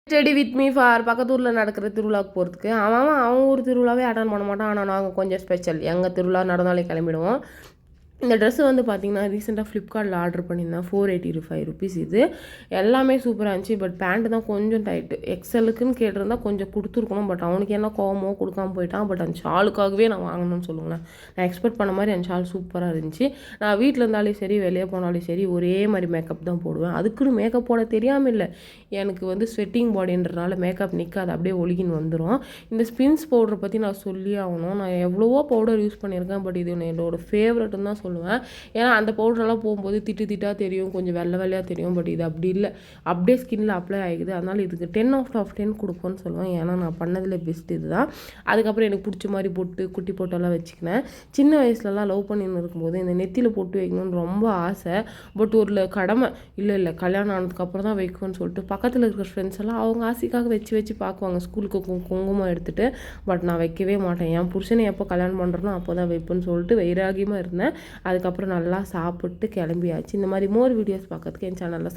Study with me for பக்கத்து ஊரில் நடக்கிற திருவிழாவுக்கு போகிறதுக்கு அவன் ஊர் திருவிழாவே அட்டன் பண்ண மாட்டான். ஆனால் நாங்கள் கொஞ்சம் ஸ்பெஷல். எங்கள் திருவிழா நடந்தாலே கிளம்பிடுவோம். இந்த ட்ரெஸ்ஸு வந்து பார்த்திங்கன்னா ரீசெண்டாக ஃப்ளிப்கார்ட்டில் ஆர்டர் பண்ணியிருந்தேன். 485 ருபீஸ் இது. எல்லாமே சூப்பராக இருந்துச்சு. பட் பேண்ட்டு தான் கொஞ்சம் டைட்டு. எக்ஸலுக்குன்னு கேட்டிருந்தா கொஞ்சம் கொடுத்துருக்கணும். பட் அவனுக்கு என்ன கோவமோ கொடுக்காம போயிட்டான். பட் அந்த ஷாலுக்காகவே நான் வாங்கணும்னு சொல்லுங்களேன். நான் எக்ஸ்பெக்ட் பண்ண மாதிரி அந்த ஷால் சூப்பராக இருந்துச்சு. நான் வீட்டில் இருந்தாலும் சரி வெளியே போனாலும் சரி ஒரே மாதிரி மேக்கப் தான் போடுவேன். அதுக்குன்னு மேக்கப் போட தெரியாமல் இல்லை, எனக்கு வந்து ஸ்வெட்டிங் பாடின்றனால மேக்கப் நிற்காது, அப்படியே ஒழுகின்னு வந்துடும். இந்த ஸ்பின்ஸ் பவுடரை பற்றி நான் சொல்லி ஆகணும். நான் எவ்வளவோ பவுடர் யூஸ் பண்ணியிருக்கேன். பட் இது என்னோடய ஃபேவரட்னு தான் சொல்லுவேன். ஏன்னா அந்த பவுடரெல்லாம் போகும்போது திட்டாக தெரியும், கொஞ்சம் வெள்ளையாக தெரியும். பட் இது அப்படி இல்லை, அப்படியே ஸ்கின்னில் அப்ளை ஆகிக்குது. அதனால் இதுக்கு 10/10 கொடுப்போன்னு சொல்லுவேன். ஏன்னா நான் பண்ணதில் பெஸ்ட் இது தான். அதுக்கப்புறம் எனக்கு பிடிச்ச மாதிரி போட்டு குட்டி போட்டெல்லாம் வச்சுக்கினேன். சின்ன வயசுலலாம் லவ் பண்ணின்னு இருக்கும்போது இந்த நெத்தியில் போட்டு வைக்கணும்னு ரொம்ப ஆசை. பட் ஒரு கடமை இல்லை கல்யாணம் ஆனதுக்கப்புறம் தான் வைக்கணும்னு சொல்லிட்டு பக்கத்தில் இருக்கிற ஃப்ரெண்ட்ஸ் எல்லாம் அவங்க ஆசைக்காக வச்சு பார்க்குவாங்க ஸ்கூலுக்கு குங்குமம் எடுத்துகிட்டு. பட் நான் வைக்கவே மாட்டேன். என் புருஷனை எப்போ கல்யாணம் பண்ணுறனோ அப்போ தான் வைப்பேன்னு சொல்லிட்டு வைராகியமாக இருந்தேன். அதுக்கப்புறம் நல்லா சாப்பிட்டு கிளம்பியாச்சு. இந்த மாதிரி மோர் வீடியோஸ் பார்க்கறதுக்கு என் சேனலில்